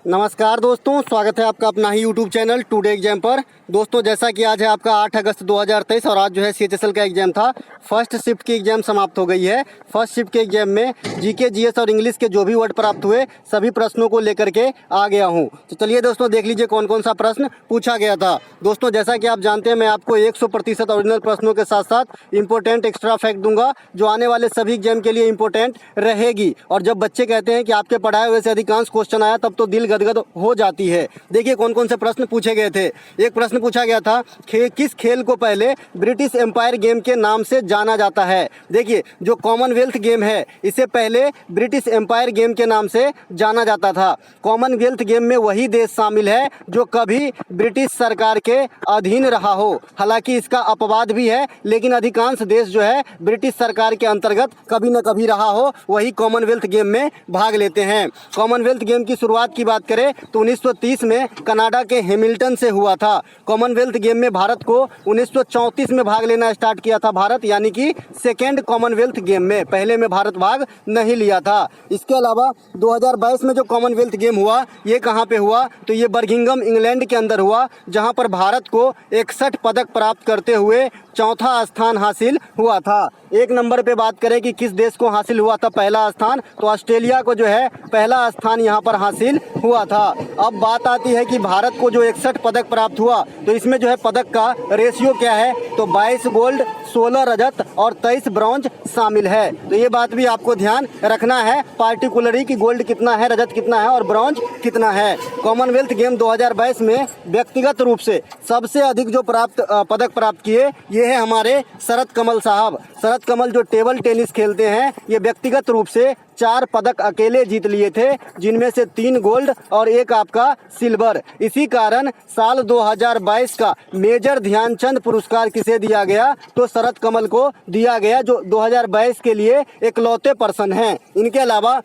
नमस्कार दोस्तों, स्वागत है आपका अपना ही यूट्यूब चैनल टुडे एग्जाम पर। दोस्तों जैसा कि आज है आपका 8 अगस्त 2023 और आज जो है CHSL का एग्जाम था। फर्स्ट शिफ्ट की एग्जाम समाप्त हो गई है। फर्स्ट शिफ्ट के एग्जाम में जीके, जीएस और इंग्लिश के जो भी वर्ड प्राप्त हुए सभी प्रश्नों को लेकर के आ गया हूँ। तो चलिए दोस्तों देख लीजिए कौन कौन सा प्रश्न पूछा गया था। दोस्तों जैसा कि आप जानते हैं मैं आपको 100% ओरिजिनल प्रश्नों के साथ साथ इंपॉर्टेंट एक्स्ट्रा फैक्ट दूंगा जो आने वाले सभी एग्जाम के लिए इंपॉर्टेंट रहेगी। और जब बच्चे कहते हैं कि आपके पढ़ाए हुए से अधिकांश क्वेश्चन आया तब तो दिल गदगद हो जाती है। देखिए कौन कौन से प्रश्न पूछे गए थे। एक प्रश्न पूछा गया था किस खेल को पहले ब्रिटिश एम्पायर गेम के नाम से जाना जाता है। देखिए जो कॉमनवेल्थ गेम है इसे पहले ब्रिटिश एम्पायर गेम के नाम से जाना जाता था। कॉमनवेल्थ गेम में वही देश शामिल है जो कभी ब्रिटिश सरकार के अधीन रहा हो। हालांकि इसका अपवाद भी है लेकिन अधिकांश देश जो है ब्रिटिश सरकार के अंतर्गत कभी न कभी रहा हो वही कॉमनवेल्थ गेम में भाग लेते हैं। कॉमनवेल्थ गेम की शुरुआत की बात करें तो 1930 में कनाडा के हैमिल्टन से हुआ था। कॉमनवेल्थ गेम में भारत को 1934 में भाग लेना स्टार्ट किया था भारत, यानी कि सेकेंड कॉमनवेल्थ गेम में। पहले में भारत भाग नहीं लिया था। इसके अलावा 2022 में जो कॉमनवेल्थ गेम हुआ ये कहाँ पे हुआ तो ये बर्मिंघम इंग्लैंड के अंदर हुआ, जहाँ पर भारत को 61 पदक प्राप्त करते हुए चौथा स्थान हासिल हुआ था। एक नंबर पे बात करें कि किस देश को हासिल हुआ था पहला स्थान, तो ऑस्ट्रेलिया को जो है पहला स्थान यहाँ पर हासिल हुआ था। अब बात आती है कि भारत को जो 61 पदक प्राप्त हुआ तो इसमें जो है पदक का रेशियो क्या है तो 22 गोल्ड, 16 रजत और 23 ब्रॉन्ज शामिल है। तो ये बात भी आपको ध्यान रखना है पार्टिकुलरली कि गोल्ड कितना है, रजत कितना है और ब्रॉन्ज कितना है। कॉमनवेल्थ गेम 2022 में व्यक्तिगत रूप से सबसे अधिक जो पदक प्राप्त किए ये है हमारे शरत कमल साहब। शरत कमल जो टेबल टेनिस खेलते हैं ये व्यक्तिगत रूप से 4 पदक अकेले जीत लिए थे, जिनमें से 3 गोल्ड और 1 आपका सिल्वर। इसी कारण साल 2022 का मेजर ध्यानचंद पुरस्कार किसे दिया गया तो शरत कमल को दिया गया, जो 2022 के लिए इकलौते पर्सन हैं। इनके अलावा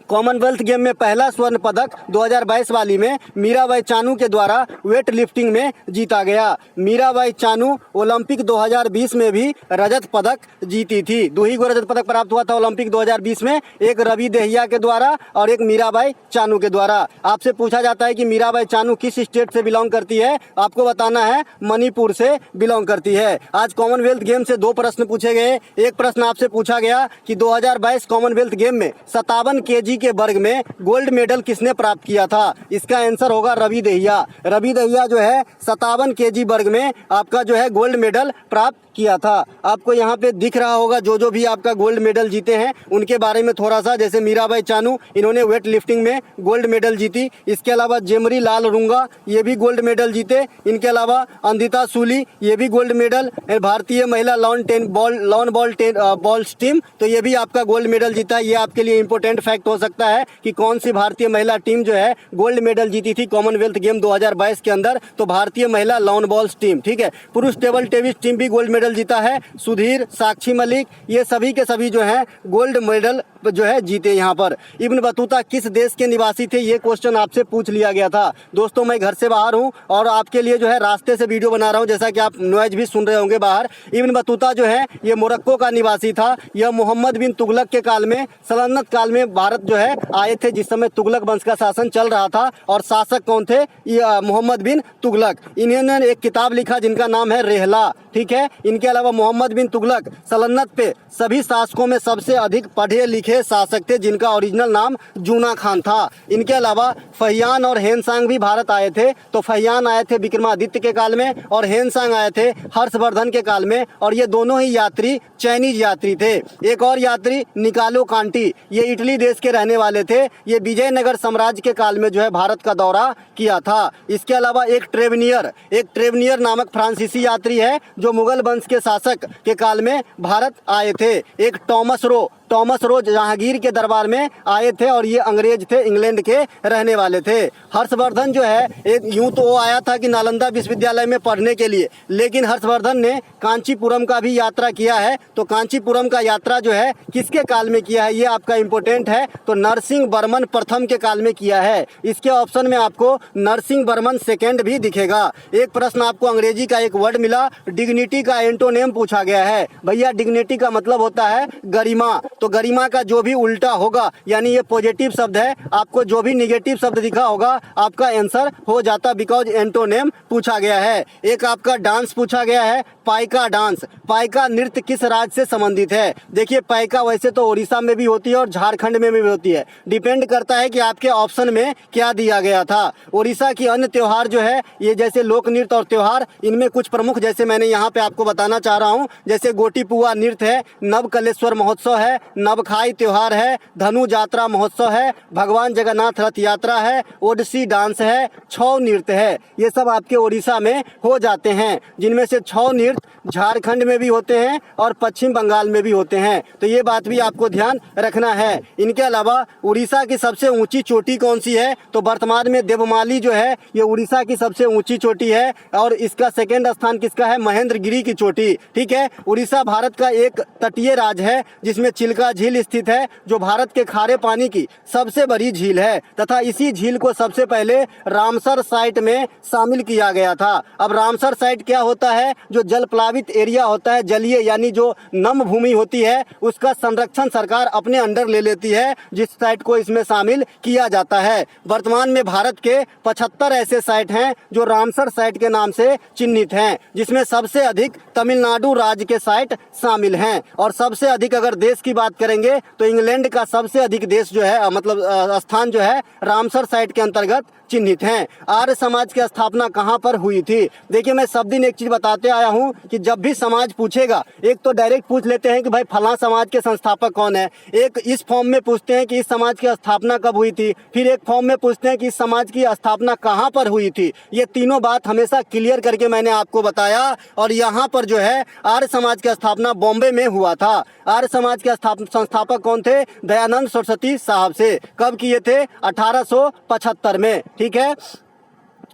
कॉमनवेल्थ गेम में पहला स्वर्ण पदक 2022 वाली में मीराबाई चानू के द्वारा वेट लिफ्टिंग में जीता गया। मीराबाई चानू ओलंपिक 2020 में भी रजत पदक जीती थी। 2 ही को रजत पदक प्राप्त हुआ था ओलंपिक 2020 में, एक रवि दहिया के द्वारा और एक मीराबाई चानू के द्वारा। आपसे पूछा जाता है कि मीराबाई चानू किस स्टेट से बिलोंग करती है, आपको बताना है मणिपुर से बिलोंग करती है। आज कॉमनवेल्थ गेम से 2 प्रश्न पूछे गए। एक प्रश्न आपसे पूछा गया कि 2022 कॉमनवेल्थ गेम में 57 kg के वर्ग में गोल्ड मेडल किसने प्राप्त किया था। इसका आंसर होगा रवि दहिया। रवि दहिया जो है 57 kg वर्ग में आपका जो है गोल्ड मेडल प्राप्त किया था। आपको यहाँ पे दिख रहा होगा जो भी आपका गोल्ड मेडल जीते हैं उनके बारे में थोड़ा सा, जैसे मीराबाई चानू इन्होंने वेट लिफ्टिंग में गोल्ड मेडल जीती। इसके अलावा जेमरी लाल रुंगा ये भी गोल्ड मेडल जीते। इनके अलावा अंदिता सूली ये भी गोल्ड मेडल, भारतीय महिला लॉन बॉल टीम तो ये भी आपका गोल्ड मेडल जीता। ये आपके लिए इंपॉर्टेंट फैक्ट हो सकता है कि कौन सी भारतीय महिला टीम जो है गोल्ड मेडल जीती थी कॉमनवेल्थ गेम 2022 के अंदर, तो भारतीय महिला लॉन बॉल टीम। ठीक है, पुरुष टेबल टेनिस टीम भी गोल्ड मेडल जीता है। सुधीर, साक्षी मलिक ये सभी के सभी जो है गोल्ड मेडल जो है जीते। यहाँ पर इब्न बतूता किस देश के निवासी थे ये क्वेश्चन आपसे पूछ लिया गया था। दोस्तों मैं घर से बाहर हूँ और आपके लिए जो है रास्ते से वीडियो बना रहा हूँ, जैसा कि आप नॉइज भी सुन रहे होंगे बाहर। इब्न बतूता जो है ये मोरक्को का निवासी था। यह मोहम्मद बिन तुगलक के काल में, सल्तनत काल में भारत जो है आए थे, जिस समय तुगलक वंश का शासन चल रहा था। और शासक कौन थे, ये मोहम्मद बिन तुगलक। इन्होंने एक किताब लिखा जिनका नाम है रेहला। ठीक है, इनके अलावा मोहम्मद बिन तुगलक सल्तनत पे सभी शासकों में सबसे अधिक पढ़े लिखे शासक थे, जिनका ओरिजिनल नाम जूना खान था। इनके अलावा फहियान और हेनसांग भी भारत आए थे। तो फहियान आए थे विक्रमादित्य के काल में और हेनसांग आए थे हर्षवर्धन के काल में, और ये दोनों ही यात्री चाइनीज यात्री थे। एक और यात्री निकालो कांटी ये इटली देश के रहने वाले थे। ये विजयनगर साम्राज्य के काल में जो है भारत का दौरा किया था। इसके अलावा एक ट्रेवनियर नामक फ्रांसीसी यात्री है जो मुगल वंश के शासक के काल में भारत आए थे। एक टॉमस रो जहांगीर के दरबार में आए थे और ये अंग्रेज थे, इंग्लैंड के रहने वाले थे। हर्षवर्धन जो है एक यूं तो वो आया था कि नालंदा विश्वविद्यालय में पढ़ने के लिए, लेकिन हर्षवर्धन ने कांचीपुरम का भी यात्रा किया है। तो कांचीपुरम का यात्रा जो है किसके काल में किया है ये आपका इंपॉर्टेंट है, तो नरसिंह वर्मन प्रथम के काल में किया है। इसके ऑप्शन में आपको नरसिंह वर्मन सेकेंड भी दिखेगा। एक प्रश्न आपको अंग्रेजी का एक वर्ड मिला, डिग्निटी का एंटोनेम पूछा गया है। भैया डिग्निटी का मतलब होता है गरिमा। तो गरिमा का जो भी उल्टा होगा यानी ये पॉजिटिव शब्द है, आपको जो भी निगेटिव शब्द दिखा होगा आपका आंसर हो जाता, बिकॉज एंटोनिम पूछा गया है। एक आपका डांस पूछा गया है, पाइका डांस। पाइका नृत्य किस राज्य से संबंधित है? देखिए पाइका वैसे तो उड़ीसा में भी होती है और झारखंड में भी होती है, डिपेंड करता है कि आपके ऑप्शन में क्या दिया गया था। उड़ीसा की अन्य त्योहार जो है ये जैसे लोक नृत्य और त्योहार, इनमें कुछ प्रमुख जैसे मैंने यहाँ पे आपको बताना चाह रहा हूँ, जैसे गोटी पुआ नृत्य है, नवकलेश्वर महोत्सव है, नवखाई त्योहार है, धनु जात्रा महोत्सव है, भगवान जगन्नाथ रथ यात्रा है, ओडिसी डांस है, छऊ नृत्य है। ये सब आपके उड़ीसा में हो जाते हैं, जिनमें से छऊ नृत्य झारखंड में भी होते हैं और पश्चिम बंगाल में भी होते हैं, तो ये बात भी आपको ध्यान रखना है। इनके अलावा उड़ीसा की सबसे ऊंची चोटी कौन सी है? तो वर्तमान में देवमाली जो है ये उड़ीसा की सबसे ऊंची चोटी है और इसका सेकेंड स्थान किसका है? महेंद्रगिरी की चोटी। ठीक है, उड़ीसा भारत का एक तटीय राज्य है जिसमें चिल्का झील स्थित है, जो भारत के खारे पानी की सबसे बड़ी झील है तथा इसी झील को सबसे पहले रामसर साइट में शामिल किया गया था। अब रामसर साइट क्या होता है? जो जल प्लावित एरिया होता है, जलीय यानी जो नम भूमि होती है, उसका संरक्षण सरकार अपने अंडर ले लेती है, जिस साइट को इसमें शामिल किया जाता है। वर्तमान में भारत के 75 ऐसे साइट हैं जो रामसर साइट के नाम से चिन्हित हैं, जिसमें सबसे अधिक तमिलनाडु राज्य के साइट शामिल हैं और सबसे अधिक अगर देश की बात करेंगे तो इंग्लैंड का सबसे अधिक देश जो है मतलब स्थान जो है रामसर साइट के अंतर्गत चिन्हित हैं। आर्य समाज की स्थापना कहाँ पर हुई थी? देखिए मैं सब दिन एक चीज बताते आया हूँ कि जब भी समाज पूछेगा, एक तो डायरेक्ट पूछ लेते हैं कि भाई फलां समाज के संस्थापक कौन है, एक इस फॉर्म में पूछते हैं कि इस समाज की स्थापना कब हुई थी, फिर एक फॉर्म में पूछते हैं कि इस समाज की स्थापना कहाँ पर हुई थी। ये तीनों बात हमेशा क्लियर करके मैंने आपको बताया। और यहाँ पर जो है आर्य समाज की स्थापना बॉम्बे में हुआ था। आर्य समाज के संस्थापक कौन थे? दयानंद सरस्वती साहब से। कब किए थे? 1875 में। ठीक है,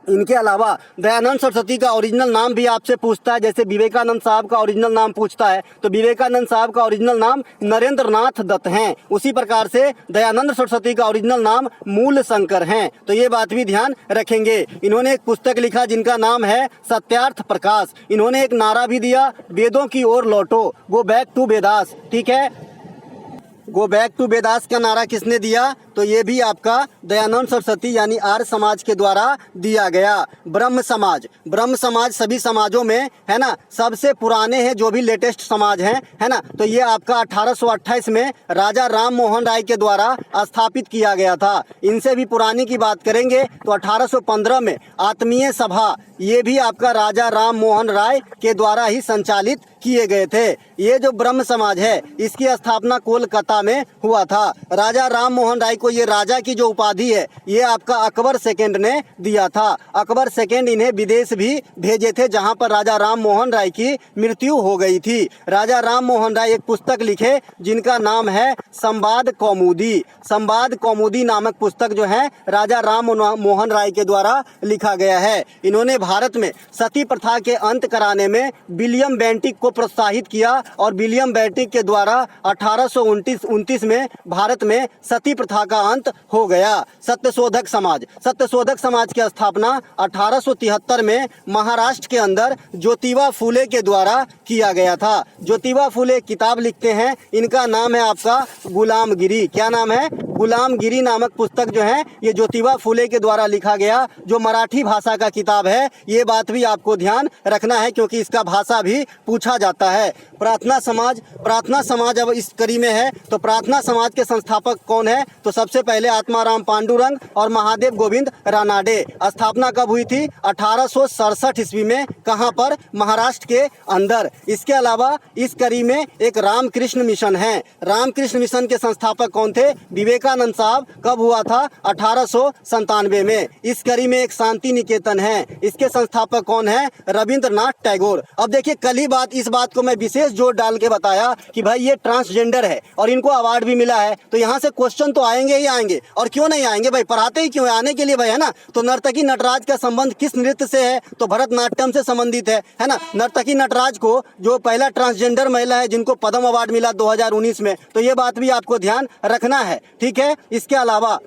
इनके अलावा दयानंद सरस्वती का ओरिजिनल नाम भी आपसे पूछता है, जैसे विवेकानंद साहब का ओरिजिनल नाम पूछता है तो विवेकानंद साहब का ओरिजिनल नाम नरेंद्र नाथ दत्त हैं। उसी प्रकार से दयानंद सरस्वती का ओरिजिनल नाम मूल शंकर हैं, तो ये बात भी ध्यान रखेंगे। इन्होंने एक पुस्तक लिखा जिनका नाम है सत्यार्थ प्रकाश। इन्होंने एक नारा भी दिया, वेदों की ओर लौटो, गो बैक टू वेदास। ठीक है, गो बैक टू वेदास का नारा किसने दिया? तो ये भी आपका दयानंद सरस्वती यानी आर्य समाज के द्वारा दिया गया। ब्रह्म समाज, ब्रह्म समाज सभी समाजों में है ना सबसे पुराने हैं, जो भी लेटेस्ट समाज हैं, है ना, तो ये आपका 1828 में राजा राम मोहन राय के द्वारा स्थापित किया गया था। इनसे भी पुरानी की बात करेंगे तो 1815 में आत्मीय सभा, ये भी आपका राजा राम मोहन राय के द्वारा ही संचालित किए गए थे। ये जो ब्रह्म समाज है इसकी स्थापना कोलकाता में हुआ था। राजा राम मोहन राय को ये राजा की जो उपाधि है ये आपका अकबर सेकेंड ने दिया था। अकबर सेकेंड इन्हें विदेश भी भेजे थे जहां पर राजा राम मोहन राय की मृत्यु हो गई थी। राजा राम मोहन राय एक पुस्तक लिखे जिनका नाम है संवाद कौमुदी। संवाद कौमुदी नामक पुस्तक जो है राजा राम मोहन राय के द्वारा लिखा गया है। इन्होंने भारत में सती प्रथा के अंत कराने में विलियम बेंटिक को प्रोत्साहित किया और विलियम बेंटिक के द्वारा 1829 में भारत में सती प्रथा का अंत हो गया। सत्यशोधक समाज, सत्यशोधक समाज की स्थापना 1873 में महाराष्ट्र के अंदर ज्योतिबा फूले के द्वारा किया गया था। ज्योतिबा फूले किताब लिखते हैं, इनका नाम है आपका गुलामगिरी। क्या नाम है? गुलामगिरी नामक पुस्तक जो है ये ज्योतिबा फूले के द्वारा लिखा गया, जो मराठी भाषा का किताब है। ये बात भी आपको ध्यान रखना है क्योंकि इसका भाषा भी पूछा जाता है। प्रार्थना समाज, प्रार्थना समाज अब इस कड़ी में है तो प्रार्थना समाज के संस्थापक कौन है? तो सबसे पहले आत्माराम पांडुरंग और महादेव गोविंद रानाडे। स्थापना कब हुई थी? 1867 ईस्वी में। कहां पर? महाराष्ट्र के अंदर। इसके अलावा इस कड़ी में एक रामकृष्ण मिशन है। रामकृष्ण मिशन के संस्थापक कौन थे? विवेकानंद साहब। कब हुआ था? 1897 में। इस कड़ी में एक शांति निकेतन है, इसके संस्थापक कौन है? रविंद्रनाथ टैगोर। अब देखिए कल ही इस बात को मैं विशेष जोर डाल के बताया कि भाई ये ट्रांसजेंडर है और इनको अवार्ड भी मिला है, तो यहाँ से क्वेश्चन तो आएंगे ही आएंगे। और क्यों नहीं आएंगे भाई, पढ़ाते ही क्यों है, आने के लिए भाई, है ना। तो नर्तकी नटराज का संबंध किस नृत्य से है? तो भरतनाट्यम से संबंधित है ना। नर्तकी नटराज को जो पहला ट्रांसजेंडर महिला है जिनको पद्म अवार्ड मिला 2019 में, तो ये बात भी आपको ध्यान रखना है। ठीक है, इसके अलावा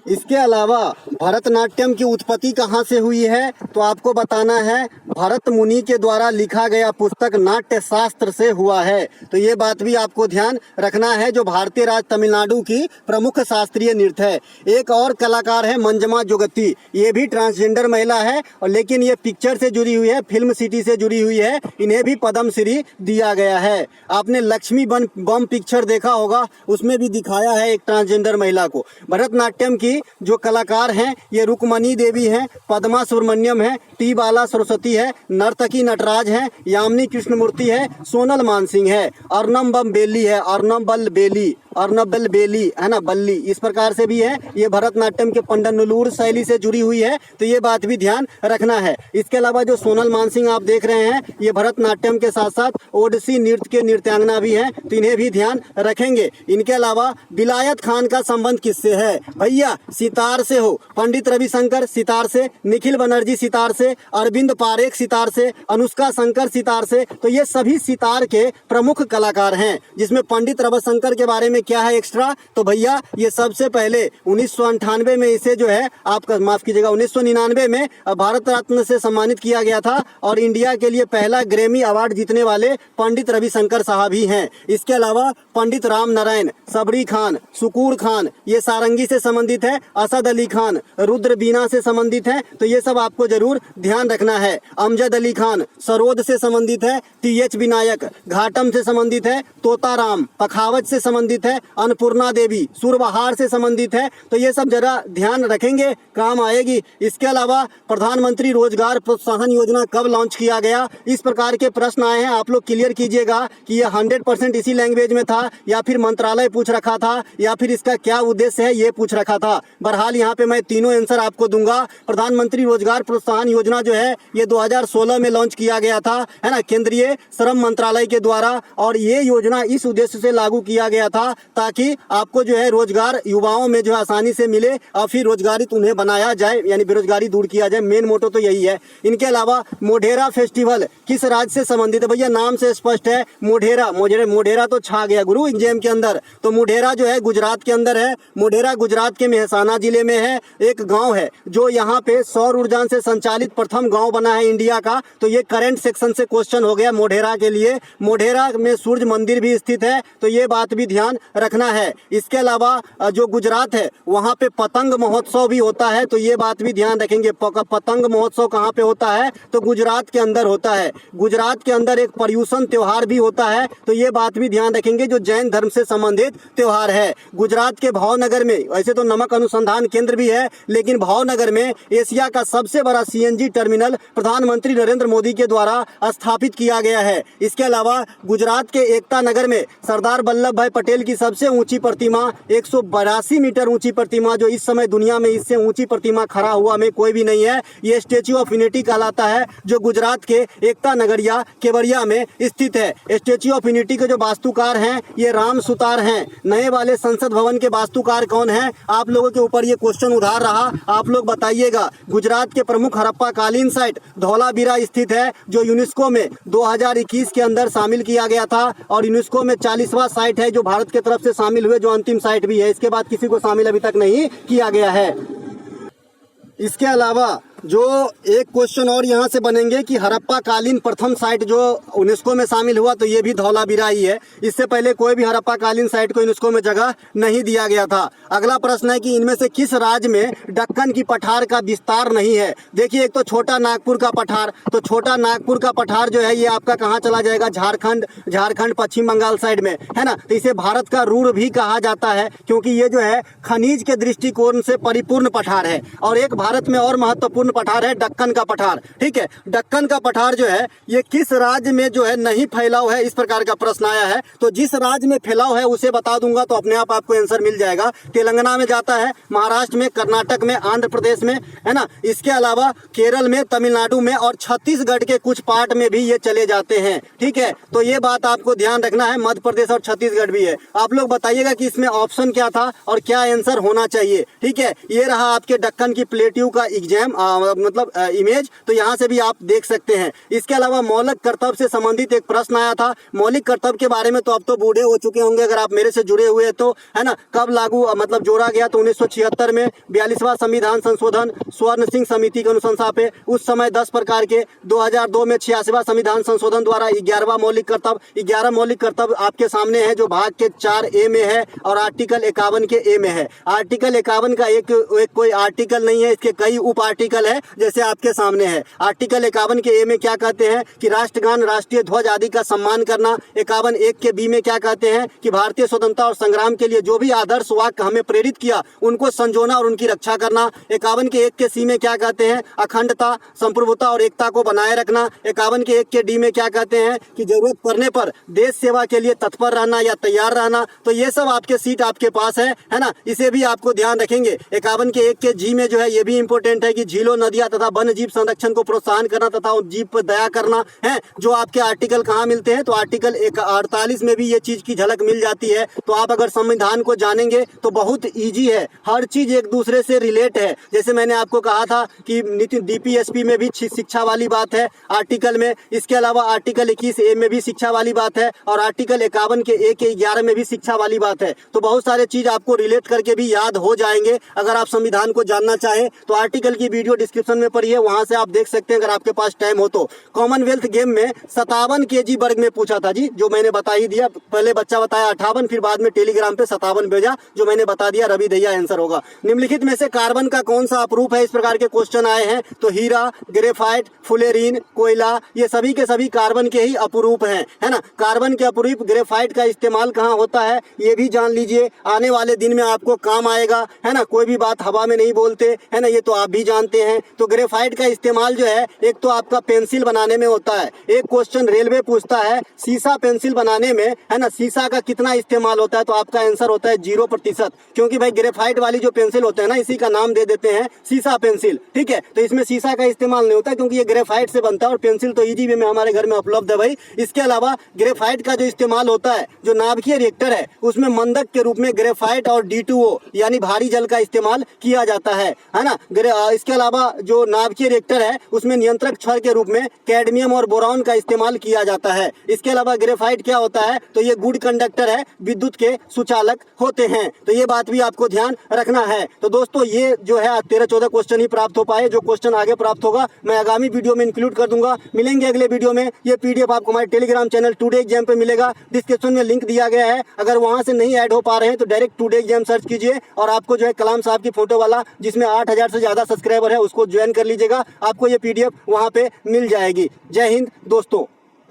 इसके अलावा भरतनाट्यम की उत्पत्ति कहाँ से हुई है, तो आपको बताना है भरत मुनि के द्वारा लिखा गया पुस्तक नाट्य शास्त्र से हुआ है। तो ये बात भी आपको ध्यान रखना है, जो भारतीय राज्य तमिलनाडु की प्रमुख शास्त्रीय नृत्य है। एक और कलाकार है मंजमा जोगती, ये भी ट्रांसजेंडर महिला है और लेकिन ये पिक्चर से जुड़ी हुई है, फिल्म सिटी से जुड़ी हुई है, इन्हें भी पद्म श्री दिया गया है। आपने लक्ष्मी बम पिक्चर देखा होगा, उसमें भी दिखाया है एक ट्रांसजेंडर महिला को। भरतनाट्यम की जो कलाकार हैं ये रुक्मणी देवी हैं, पद्मा सुब्रमण्यम है, टी बाला सरस्वती है, नर्तकी नटराज है, यामिनी कृष्णमूर्ति है, सोनल मानसिंह है, अर्नब बेली है, अर्नबल बेली है ना, बल्ली, इस प्रकार से भी है। ये भरतनाट्यम के पंडनुलूर शैली से जुड़ी हुई है, तो ये बात भी ध्यान रखना है। इसके अलावा जो सोनल मानसिंह आप देख रहे हैं, ये भरतनाट्यम के साथ साथ ओडिसी नृत्य के नृत्यांगना भी हैं, तो इन्हें भी ध्यान रखेंगे। इनके अलावा विलायत खान का संबंध किससे है भैया? सितार से हो। पंडित रविशंकर सितार से, निखिल बनर्जी सितार से, अरविंद पारेख सितार से, अनुष्का शंकर सितार से। तो ये सभी सितार के प्रमुख कलाकार हैं। जिसमें पंडित रविशंकर के बारे में क्या है एक्स्ट्रा, तो भैया ये सबसे पहले 1998 में इसे जो है आपका माफ कीजिएगा 1999 में भारत रत्न से सम्मानित किया गया था और इंडिया के लिए पहला ग्रैमी अवार्ड जीतने वाले पंडित रविशंकर साहब ही हैं। इसके अलावा पंडित राम नारायण, सबरी खान, सुकूर खान ये सारंगी से संबंधित है, असद अली खान रुद्र बीना से संबंधित है, तो ये सब आपको जरूर ध्यान रखना है। अमजद अली खान सरोद से संबंधित है, TH विनायक घाटम से संबंधित है, तोताराम पखावज से संबंधित है, अन्नपूर्णा देवी सुरबहार से संबंधित है। तो ये सब जरा ध्यान रखेंगे, काम आएगी। इसके अलावा प्रधानमंत्री रोजगार प्रोत्साहन योजना कब लॉन्च किया गया, इस प्रकार के प्रश्न आए हैं, आप लोग क्लियर कीजिएगा कि ये 100% इसी लैंग्वेज में था या फिर मंत्रालय पूछ रखा था या फिर इसका क्या उद्देश्य है ये पूछ रखा था। बहरहाल यहाँ पे मैं तीनों आंसर आपको दूंगा। प्रधानमंत्री रोजगार प्रोत्साहन योजना जो है ये 2016 में लॉन्च किया गया था, है ना, केंद्रीय श्रम मंत्रालय के द्वारा, और ये योजना इस उद्देश्य से लागू किया गया था ताकि आपको जो है रोजगार युवाओं में जो आसानी से मिले और फिर रोजगारित उन्हें बनाया जाए, यानी बेरोजगारी दूर किया जाए। मेन मोटो तो यही है। इनके अलावा मोढेरा फेस्टिवल किस राज्य से संबंधित है भैया? नाम से स्पष्ट है, मोढेरा तो छा गया गुरु एग्जाम के अंदर। तो मोढेरा जो है गुजरात के अंदर है। मोढेरा गुजरात के मेहसाना जिले में है। एक गांव है जो यहाँ पे सौर ऊर्जा से संचालित प्रथम गांव बना है इंडिया का। तो ये करंट सेक्शन से क्वेश्चन हो गया मोढेरा के लिए। मोढेरा में सूर्य मंदिर भी स्थित है, तो ये बात भी ध्यान रखना है। इसके अलावा जो गुजरात है वहाँ पे पतंग महोत्सव भी होता है, तो ये बात भी ध्यान रखेंगे। पतंग महोत्सव कहाँ पे होता है, तो गुजरात के अंदर होता है। गुजरात के अंदर एक पर्यूषण त्योहार भी होता है, तो ये बात भी ध्यान रखेंगे, जो जैन धर्म से संबंधित त्योहार है। गुजरात के भावनगर में वैसे तो नमक अनुसंधान केंद्र भी है, लेकिन भावनगर में एशिया का सबसे बड़ा CNG टर्मिनल प्रधानमंत्री नरेंद्र मोदी के द्वारा स्थापित किया गया है। इसके अलावा गुजरात के एकता नगर में सरदार वल्लभ भाई पटेल की सबसे ऊंची प्रतिमा 182 मीटर ऊंची प्रतिमा, जो इस समय दुनिया में इससे ऊंची प्रतिमा खड़ा हुआ में कोई भी नहीं है, ये स्टेच्यू ऑफ यूनिटी कहलाता है, जो गुजरात के एकता नगरिया केवड़िया में स्थित है। स्टेच्यू ऑफ यूनिटी के जो वास्तुकार हैं ये राम सुतार हैं। नए वाले संसद भवन के वास्तुकार कौन है? आप लोगों के ऊपर ये क्वेश्चन उधार रहा, आप लोग बताइएगा। गुजरात के प्रमुख हड़प्पा कालीन साइट धौलावीरा स्थित है, जो यूनेस्को में 2021 के अंदर शामिल किया गया था और यूनेस्को में 40वां साइट है जो भारत की तरफ से शामिल हुए, जो अंतिम साइट भी है। इसके बाद किसी को शामिल अभी तक नहीं किया गया है। इसके अलावा जो एक क्वेश्चन और यहाँ से बनेंगे कि हड़प्पा कालीन प्रथम साइट जो यूनेस्को में शामिल हुआ, तो ये भी धौलावीरा ही है। इससे पहले कोई भी हड़प्पा कालीन साइट को यूनेस्को में जगह नहीं दिया गया था। अगला प्रश्न है कि इनमें से किस राज्य में दक्कन की पठार का विस्तार नहीं है? देखिए, एक तो छोटा नागपुर का पठार, तो छोटा नागपुर का पठार जो है ये आपका कहाँ चला जाएगा? झारखंड पश्चिम बंगाल साइड में, है ना। तो इसे भारत का रूर भी कहा जाता है, क्योंकि ये जो है खनिज के दृष्टिकोण से परिपूर्ण पठार है। और एक भारत में और महत्वपूर्ण पठार है दक्कन का पठार। ठीक है, दक्कन का पठार जो है ये किस राज्य में जो है नहीं फैलाव है, इस प्रकार का प्रश्न आया है। तो जिस राज्य में फैलाव है उसे बता दूंगा तो अपने आप आपको आंसर मिल जाएगा। तेलंगाना में जाता है, महाराष्ट्र में, कर्नाटक में, आंध्र प्रदेश में, है ना। इसके अलावा केरल में, तमिलनाडु में और छत्तीसगढ़ के कुछ पार्ट में भी ये चले जाते हैं। ठीक है, तो ये बात आपको ध्यान रखना है। मध्य प्रदेश और छत्तीसगढ़ भी है। आप लोग बताइएगा कि इसमें ऑप्शन क्या था और क्या आंसर होना चाहिए। ठीक है, ये रहा आपके दक्कन की प्लेट्यू का एग्जाम मतलब इमेज, तो यहाँ से भी आप देख सकते हैं। इसके अलावा मौलिक कर्तव्य से संबंधित एक प्रश्न आया था। मौलिक कर्तव्य के बारे में तो अब तो बूढ़े हो चुके होंगे अगर आप मेरे से जुड़े हुए हैं तो, है ना। कब लागू मतलब जोड़ा गया तो 1976 में 42वां संविधान संशोधन स्वर्ण सिंह समिति के अनुशंसा पे उस समय 10 प्रकार के, 2002 में 86वां संविधान संशोधन द्वारा 11वां मौलिक कर्तव्य। 11 मौलिक कर्तव्य आपके सामने है जो भाग के 4A में है और आर्टिकल 51 के A में है। आर्टिकल 51 का एक कोई आर्टिकल नहीं है, इसके कई उप आर्टिकल है जैसे आपके सामने है। आर्टिकल 51 के A में क्या कहते हैं कि राष्ट्रगान, राष्ट्रीय ध्वज आदि का सम्मान करना। 51(1) के B में क्या कहते हैं कि भारतीय स्वतंत्रता और संग्राम के लिए जो भी आदर्श वाक्य हमें प्रेरित किया उनको संजोना और उनकी रक्षा करना। 51 के 1 के C में क्या कहते हैं, अखंडता, संप्रभुता और एकता को बनाए रखना। 51 के 1 के D में क्या कहते हैं कि जरूरत पड़ने पर देश सेवा के लिए तत्पर रहना या तैयार रहना। तो ये सब आपके सीट आपके पास है ना, इसे भी आपको ध्यान रखेंगे। 51 के 1 के G में जो है ये भी इंपॉर्टेंट है कि झीलों, नदियां तथा वन्य जीव संरक्षण को प्रोत्साहन करना तथा उन जीव पर दया करना है। जो आपके आर्टिकल कहाँ मिलते हैं तो आर्टिकल 48 में भी ये चीज की झलक मिल जाती है। तो आप अगर संविधान को जानेंगे तो बहुत ईजी है, हर चीज एक दूसरे से रिलेट है। जैसे मैंने आपको कहा था कि DPSP में भी शिक्षा वाली बात है आर्टिकल में। इसके अलावा आर्टिकल 21A में भी शिक्षा वाली बात है और आर्टिकल 51 के 1 के 11 में भी शिक्षा वाली बात है। तो बहुत सारे चीज आपको रिलेट करके भी याद हो जाएंगे अगर आप संविधान को जानना चाहें तो। आर्टिकल की वीडियो डिस्क्रिप्शन में पड़ी है, वहां से आप देख सकते हैं अगर आपके पास टाइम हो तो। कॉमनवेल्थ गेम में 57 kg वर्ग में पूछा था जी, जो मैंने बता ही दिया। पहले बच्चा बताया 58, फिर बाद में टेलीग्राम पे 57 भेजा, जो मैंने बता दिया। रवि दैया आंसर होगा। निम्नलिखित में से कार्बन का कौन सा अपरूप है, इस प्रकार के क्वेश्चन आए हैं। तो हीरा, ग्रेफाइट, फुलेरीन, कोयला, ये सभी के सभी कार्बन के ही अपरूप हैं, है ना। कार्बन के अपरूप ग्रेफाइट का इस्तेमाल कहाँ होता है ये भी जान लीजिए, आने वाले दिन में आपको काम आएगा, है ना। कोई भी बात हवा में नहीं बोलते, है ना, ये तो आप भी जानते हैं। तो ग्रेफाइट का इस्तेमाल जो है एक तो आपका पेंसिल बनाने में होता है। एक क्वेश्चन रेलवे पूछता है सीसा पेंसिल बनाने में, है ना, सीसा का कितना इस्तेमाल होता है, तो आपका आंसर होता है 0%, क्योंकि भाई ग्रेफाइट वाली जो पेंसिल होते हैं ना, इसी का नाम दे देते हैं सीसा पेंसिल, ठीक है। तो इसमें सीसा का इस्तेमाल नहीं होता क्योंकि ये ग्रेफाइट से बनता है और पेंसिल तो इजी वे में हमारे घर में उपलब्ध है भाई। इसके अलावा ग्रेफाइट का जो इस्तेमाल होता है, जो नाभिकीय रिएक्टर है उसमें मंदक के रूप में ग्रेफाइट और D2O यानी भारी जल का इस्तेमाल किया जाता है ना। इसके अलावा जो नाभिकीय रिएक्टर है उसमें नियंत्रक क्षार के रूप में कैडमियम और बोरॉन का इस्तेमाल किया जाता है। इसके अलावा ग्रेफाइट क्या होता है तो ये गुड कंडक्टर है, विद्युत के सुचालक होते हैं। तो ये बात भी आपको ध्यान रखना है। तो दोस्तों ये जो है 13-14 क्वेश्चन ही प्राप्त हो पाए, जो क्वेश्चन आगे प्राप्त होगा मैं आगामी वीडियो में इंक्लूड कर दूंगा। मिलेंगे अगले वीडियो में। ये PDF आपको हमारे टेलीग्राम चैनल टुडे एग्जाम पे मिलेगा, डिस्क्रिप्शन में लिंक दिया गया है। अगर वहां से नहीं ऐड हो पा रहे हैं तो डायरेक्ट टुडे एग्जाम सर्च कीजिए और आपको जो है कलाम साहब की फोटो वाला जिसमें 8000 से ज्यादा सब्सक्राइबर है उसको ज्वाइन कर लीजिएगा, आपको ये PDF वहां पे मिल जाएगी। जय हिंद दोस्तों।